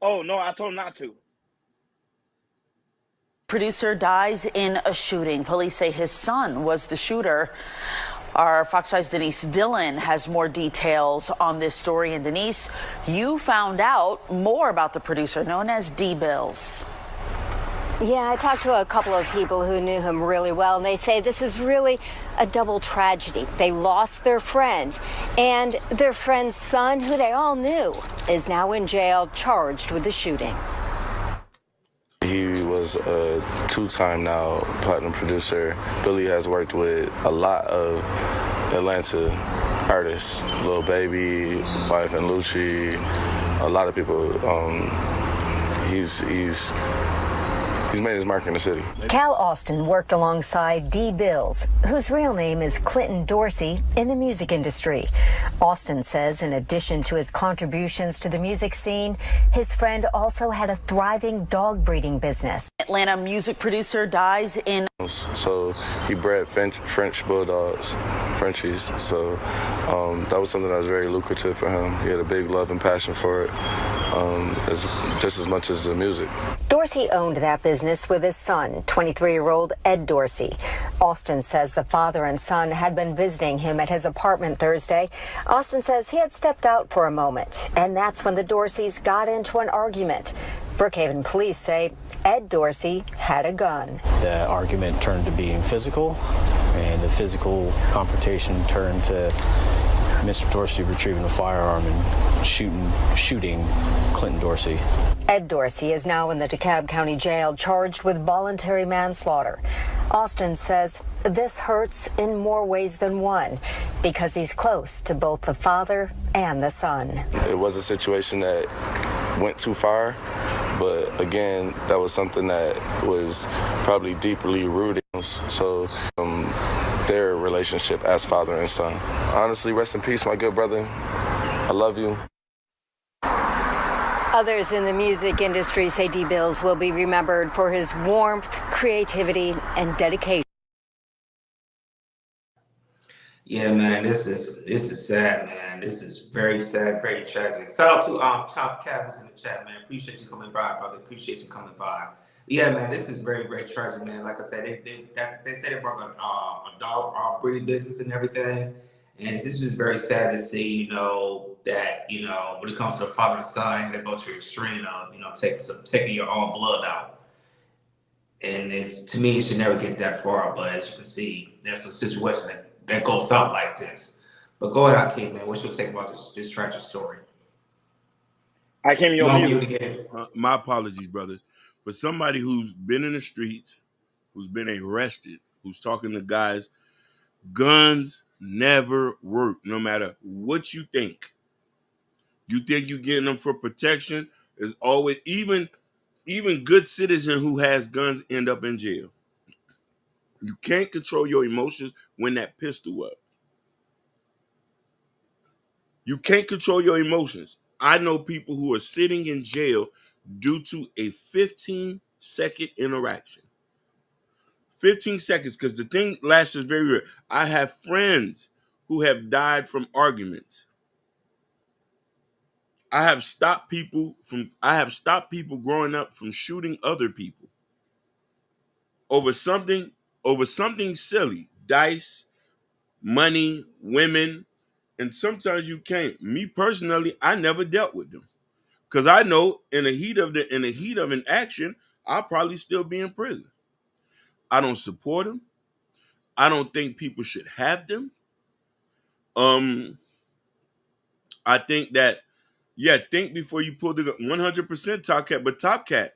Oh no, I told him not to. Producer dies in a shooting. Police say his son was the shooter. Our Fox 5's Denise Dillon has more details on this story. And Denise, you found out more about the producer known as D-Bills. Yeah, I talked to a couple of people who knew him really well, and they say this is really a double tragedy. They lost their friend, and their friend's son, who they all knew, is now in jail charged with the shooting. He was a two-time now platinum producer. Billy has worked with a lot of Atlanta artists, Lil Baby, Wife and Lucci, a lot of people. He's made his mark in the city. Cal Austin worked alongside D-Bills, whose real name is Clinton Dorsey, in the music industry. Austin says in addition to his contributions to the music scene, his friend also had a thriving dog breeding business. Atlanta music producer dies in. So he bred French bulldogs, Frenchies. So that was something that was very lucrative for him. He had a big love and passion for it, just as much as the music. Dorsey owned that business with his son, 23-year-old Ed Dorsey. Austin says the father and son had been visiting him at his apartment Thursday. Austin says he had stepped out for a moment, and that's when the Dorseys got into an argument. Brookhaven police say Ed Dorsey had a gun. The argument turned to being physical, and the physical confrontation turned to Mr. Dorsey retrieving a firearm and shooting Clinton Dorsey. Ed Dorsey is now in the DeKalb County Jail charged with voluntary manslaughter. Austin says this hurts in more ways than one because he's close to both the father and the son. It was a situation that went too far, but again, that was something that was probably deeply rooted. So their relationship as father and son. Honestly, rest in peace, my good brother. I love you. Others in the music industry say D-Bills will be remembered for his warmth, creativity, and dedication. Yeah, man, this is sad, man. This is very sad, very tragic. Shout out to Top Cat who's in the chat, man. Appreciate you coming by, brother. Appreciate you coming by. Yeah, man, this is very, very tragic, man. Like I said, they said they brought a dog breeding business and everything, and it's just very sad to see, that when it comes to the father and son, they go to the extreme of taking your own blood out. And to me, it should never get that far. But as you can see, there's some situation that goes out like this. But go ahead, King, man. What's your take about this tragic story? I came You on on mute mute again. My apologies, brothers. For somebody who's been in the streets, who's been arrested, who's talking to guys, guns never work, no matter what you think. You think you're getting them for protection. There's always, even good citizen who has guns end up in jail. You can't control your emotions when that pistol up. You can't control your emotions. I know people who are sitting in jail due to a 15-second interaction. 15 seconds, because the thing lasts is very rare. I have friends who have died from arguments. I have stopped people growing up from shooting other people over something silly, dice, money, women, and sometimes you can't. Me personally, I never dealt with them because I know in the heat of an action, I'll probably still be in prison. I don't support them. I don't think people should have them. I think that, think before you pull the gun. 100% Top Cat, but Top Cat,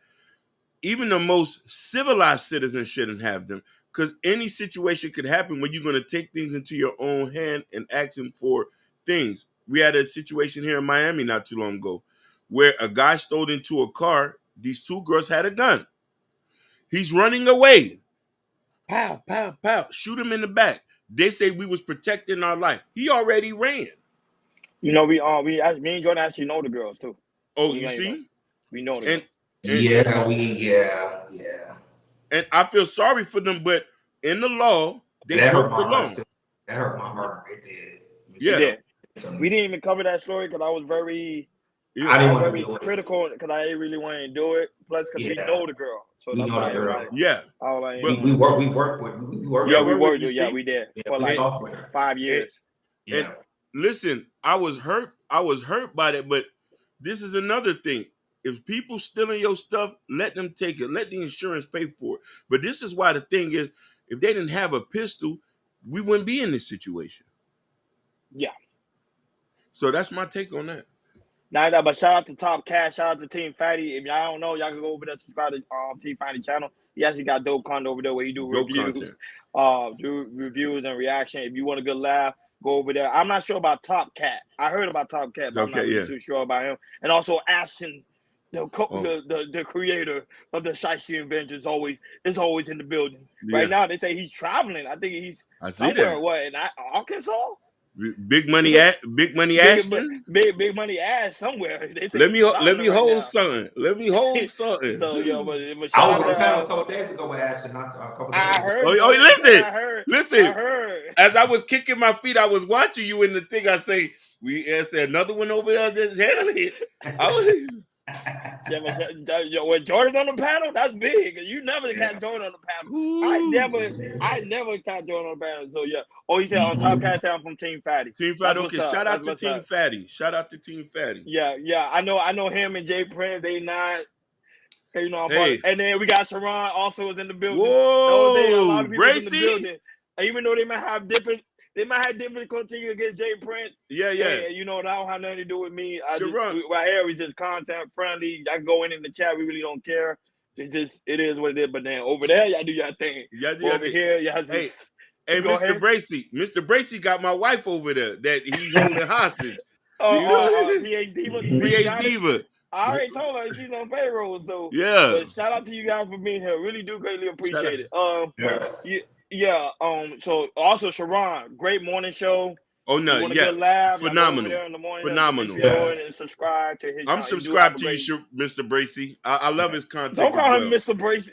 even the most civilized citizens shouldn't have them because any situation could happen when you're going to take things into your own hand and asking for things. We had a situation here in Miami not too long ago where a guy stole into a car. These two girls had a gun. He's running away. Pow, pow, pow. Shoot him in the back. They say we was protecting our life. He already ran. me and Jordan actually know the girls too. Oh, you see? We know them. Yeah. And I feel sorry for them, but in the law, they broke the law. That hurt my heart. It did. Yeah. We didn't even cover that story because I was very Yeah. I didn't I want to very do it. critical because I didn't really want to do it. Plus, because we Yeah, know the girl, so we that's know why the girl. like, Yeah. I was like, But We work with yeah, yeah, we well, worked. you Yeah, see, we did yeah, for we like talk with her. 5 and, years. and Yeah, listen, I was hurt by that, but this is another thing. If people stealing your stuff, let them take it. Let the insurance pay for it. But this is why the thing is, if they didn't have a pistol, we wouldn't be in this situation. Yeah. So that's my take on that. Nah, but shout out to Top Cat, shout out to Team Fatty. If y'all don't know, y'all can go over there and subscribe to Team Fatty channel. He actually got dope content over there where he do Dope reviews, content. do reviews and reaction. If you want a good laugh, go over there. I'm not sure about Top Cat. I heard about Top Cat, but I'm not Okay, really yeah. too sure about him. And also Ashton, Oh. the creator of the Shiesty Avengers, is always in the building. Yeah. Right now, they say he's traveling. I think he's I see somewhere. that. What in Arkansas? Big money Ashton. Big money ass somewhere. They say Let he's me traveling right hold now. something. Let me hold something. So yo, but I was shout on a out panel a to couple days ago with Ashton. Not a couple days I ago. heard. Oh, listen. I heard. As I was kicking my feet, I was watching you in the thing. I say, I said another one over there that's handling it. Yeah, but when Jordan's on the panel, that's big. You never catch Jordan on the panel. I never catch Jordan on the panel. So yeah. Oh, he said on Top Cat Town from Team Fatty. Team Fatty. That's Okay, what's up. shout out That's to what's Team up. Fatty. Shout out to Team Fatty. Yeah. I know him and Jay Prince. They not. You know, Hey. and then we got Sharon also was in the building. Whoa, A lot of people was in the Bracy. building. Even though they might have difficulty against Jay Prince. Yeah. Hey, you know, that don't have nothing to do with me. Sharon. Right here, we just content friendly. I can go in the chat. We really don't care. It is what it is. But then over there, y'all do your thing. Yeah. Over here, y'all just. Hey, Go Mr. ahead. Bracy. Mr. Bracy got my wife over there that he's holding hostage. PH Diva. PH Diva. I already told her she's on payroll, so yeah. But shout out to you guys for being here. Really do greatly appreciate it. Yes. Yeah. So also Sharon, great morning show. Oh no, yeah, good laugh, phenomenal, in the morning, phenomenal. Yes. And subscribe to his. I'm subscribed to you, Mr. Bracy. I love his content. Don't call him Mr. Bracy.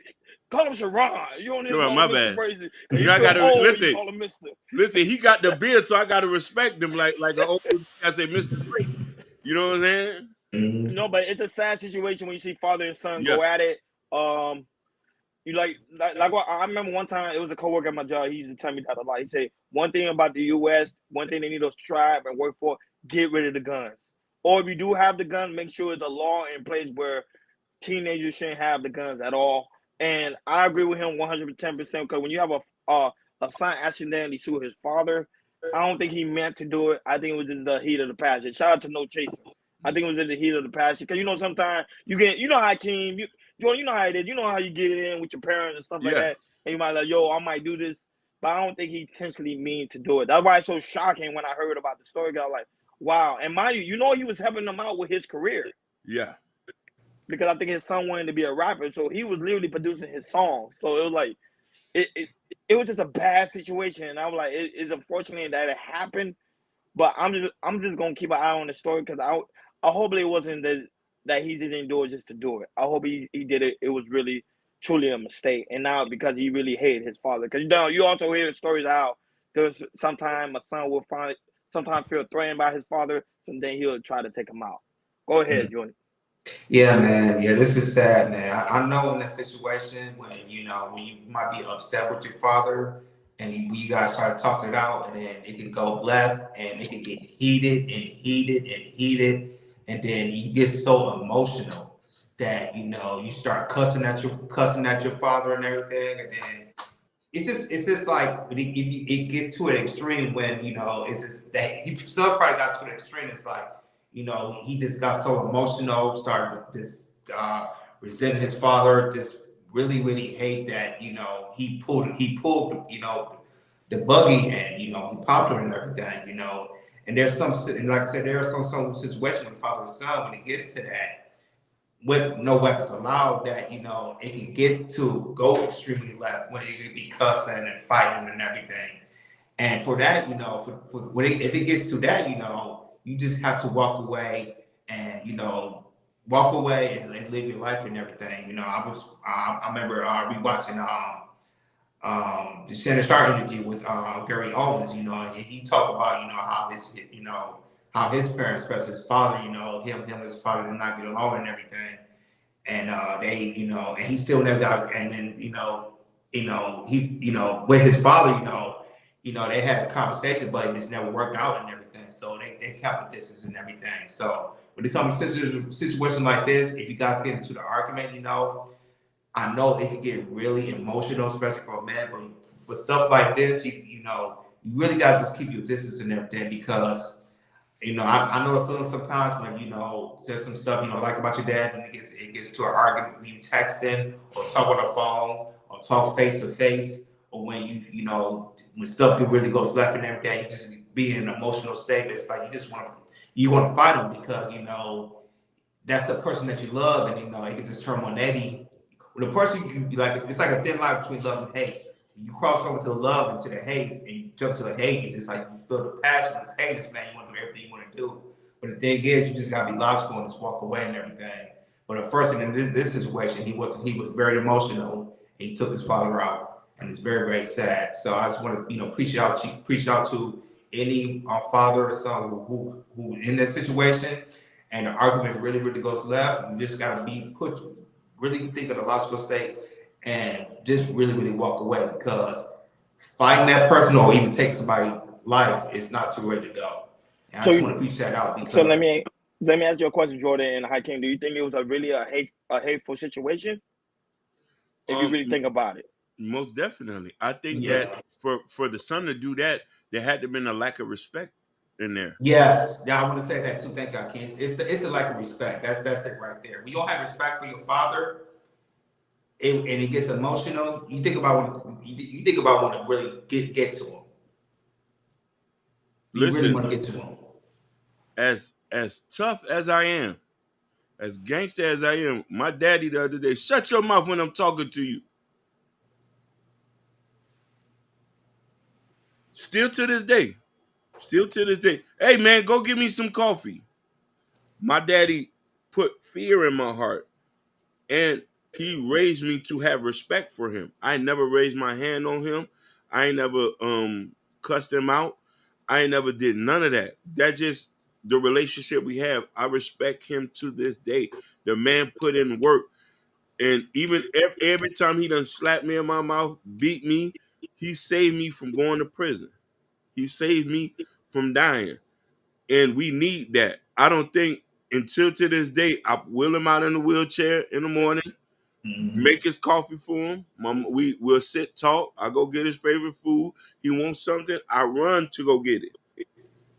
Call him Sharon. You don't even call him Mr. Bracy. You know, I gotta listen. Call him Mr. Listen, he got the beard, so I gotta respect him like an old. I say Mr. Bracy. You know what I'm saying? No, but it's a sad situation when you see father and son go at it. You like what I remember one time it was a coworker at my job. He used to tell me that a lot. He said one thing about the U.S., one thing they need to strive and work for: get rid of the guns. Or if you do have the gun, make sure it's a law in place where teenagers shouldn't have the guns at all. And I agree with him 110% because when you have a son accidentally sue his father, I don't think he meant to do it. I think it was in the heat of the passion. Shout out to No Chaser. I think it was in the heat of the passion because sometimes you know how Team Jordan, you know how it is. You know how you get in with your parents and stuff like that. And you might like, yo, I might do this, but I don't think he intentionally mean to do it. That's why it's so shocking when I heard about the story. I was like, wow. And mind you, he was helping him out with his career. Yeah. Because I think his son wanted to be a rapper, so he was literally producing his songs. So it was like, it was just a bad situation. And I was like, it's unfortunate that it happened, but I'm just gonna keep an eye on the story because I hope it wasn't that he didn't do it just to do it. I hope he did it. It was really truly a mistake, and now because he really hated his father. Because you also hear stories how there's sometimes a son will sometimes feel threatened by his father, and then he'll try to take him out. Go ahead, Jordan. Yeah, man. Yeah, this is sad, man. I know in a situation when when you might be upset with your father and you guys try to talk it out, and then it can go left and it can get heated. And then you get so emotional that you start cussing at your father and everything, and then it's just like it gets to an extreme when it's just that some probably got to an extreme. It's like he just got so emotional, started this resenting his father, just really hate that he pulled the buggy and he popped her and everything. And there's and like I said, there are some situations with father and son when it gets to that, with no weapons allowed, that it can go extremely left when it could be cussing and fighting and everything. And for that, if it gets to that, you just have to walk away and and live your life and everything. I remember rewatching the Shannon Sharpe interview with Gary Owens, and he talked about how how his parents, especially his father, him and his father did not get along and everything. And they, and he still never got, and then, he, with his father, they had a conversation, but it just never worked out and everything. So they kept the distance and everything. So when it comes to situations like this, if you guys get into the argument, I know it can get really emotional, especially for a man, but for stuff like this, you really got to just keep your distance and everything, because I know the feeling sometimes when, there's some stuff, like about your dad, and it gets to an argument when you texting or talk on the phone or talk face to face, or when when stuff really goes left and everything, you just be in an emotional state. It's like you want to fight them, because, that's the person that you love, and, it can just turn 180. When the person you like, it's like a thin line between love and hate. You cross over to the love and to the hate, and you jump to the hate. It's just like you feel the passion, this hate, this man. You want to do everything you want to do, but the thing is, you just gotta be logical and just walk away and everything. But the first thing in this situation, he was very emotional. And he took his father out, and it's very, very sad. So I just want to preach out to any father or son who in this situation, and the argument really, really goes left. You just gotta really think of the logical state, and just really, really walk away, because fighting that person or even taking somebody's life is not too ready to go. And I just want to preach that out. Because so let me ask you a question, Jordan and Hakeem. Do you think it was a hateful situation? If you really think about it. Most definitely. I think that for the son to do that, there had to have been a lack of respect in there. Yes. Yeah, I want to say that too. Thank you, Hakeem. It's the lack of respect. That's it right there. When you don't have respect for your father, and it gets emotional, you think about when to really get to him. Listen, really want to get to him. As tough as I am, as gangster as I am, my daddy the other day, shut your mouth when I'm talking to you. Still to this day. Hey man, go get me some coffee. My daddy put fear in my heart, and he raised me to have respect for him. I never raised my hand on him. I ain't never cussed him out. I ain't never did none of that. That's just the relationship we have. I respect him to this day. The man put in work. And even every time he done slapped me in my mouth, beat me, he saved me from going to prison. He saved me from dying. And we need that. I don't think until to this day, I wheel him out in the wheelchair in the morning, make his coffee for him. We'll sit, talk. I go get his favorite food. He wants something, I run to go get it.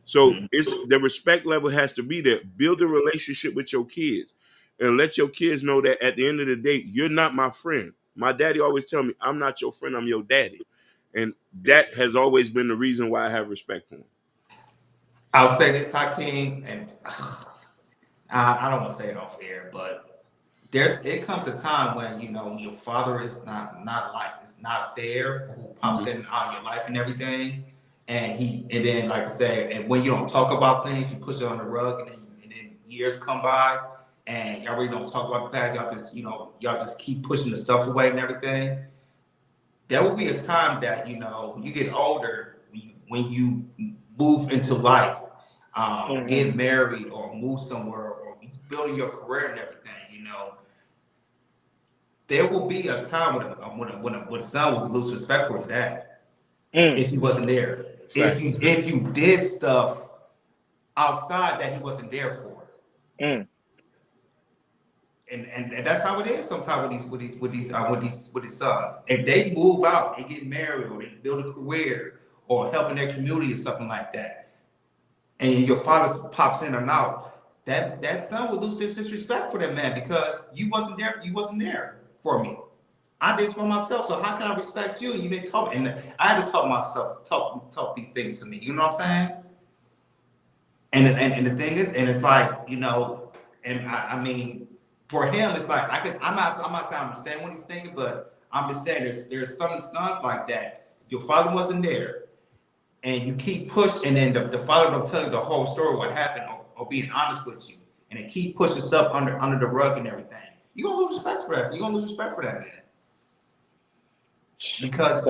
So it's the respect level has to be there. Build a relationship with your kids, and let your kids know that at the end of the day, you're not my friend. My daddy always tell me, I'm not your friend, I'm your daddy. And that has always been the reason why I have respect for him. I'll say this, Hakeem, and I don't want to say it off air, but it comes a time when when your father is not there, who pops in on your life and everything, and then like I said, and when you don't talk about things, you push it on the rug, and then years come by, and y'all really don't talk about the past. Y'all just keep pushing the stuff away and everything. There will be a time that when you get older, when you move into life, get married or move somewhere or building your career and everything, there will be a time when a son will lose respect for his dad if he wasn't there. Right. If you did stuff outside that he wasn't there for. And that's how it is sometimes with these sons. If they move out, they get married or they build a career or help in their community or something like that, and your father pops in and out, that son will lose this disrespect for that man because you wasn't there for me. I did it for myself, so how can I respect you? You didn't talk, and I had to talk myself, talk these things to me. You know what I'm saying? And the thing is, and it's like, and I mean, for him, it's like I'm not saying I understand what he's thinking, but I'm just saying there's some sons like that. Your father wasn't there, and you keep pushing, and then the father don't tell you the whole story, what happened, or being honest with you, and they keep pushing stuff under the rug and everything. You're gonna lose respect for that. You're gonna lose respect for that man. Because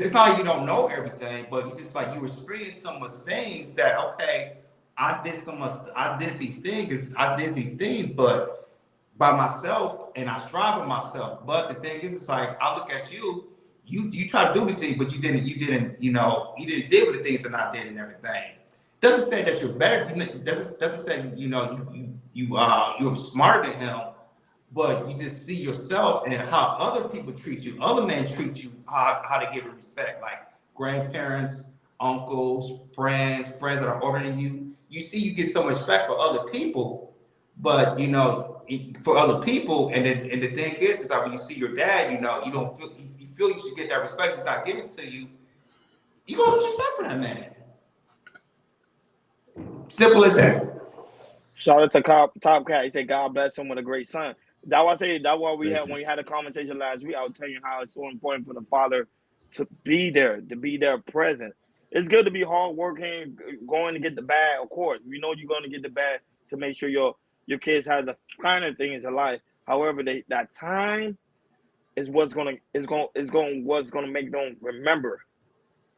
it's not like you don't know everything, but you just like you experience some of those things that, okay, I did these things, but by myself, and I strive with myself. But the thing is, it's like I look at you try to do these things, but you didn't deal with the things that I did and everything. Doesn't say that you're better. Doesn't say you're smarter than him, but you just see yourself and how other people treat you, other men treat you, how they give you respect, like grandparents, uncles, friends that are older than you. You see, you get so much respect for other people, but for other people, and the thing is like when you see your dad, you don't feel you should get that respect. He's not giving it to you. You gonna lose respect for that man. Simple as that. Shout out to Top Cat. He said, God bless him with a great son. That's why we had when we had a conversation last week. I was telling you how it's so important for the father to be there present. It's good to be hardworking, going to get the bag. Of course, we know you're going to get the bag to make sure your kids have the finer things in life. However, that time is what's gonna make them remember.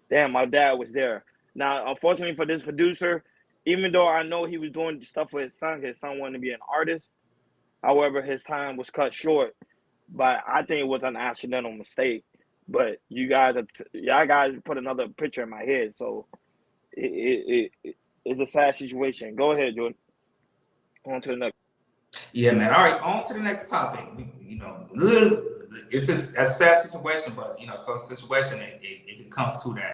Damn, my dad was there. Now, unfortunately for this producer, even though I know he was doing stuff for his son wanted to be an artist. However, his time was cut short. But I think it was an accidental mistake. But y'all guys put another picture in my head, so it's a sad situation. Go ahead, Jordan. On to the next. Yeah, man. All right, on to the next topic. It's just a sad situation, but some situation it comes to that.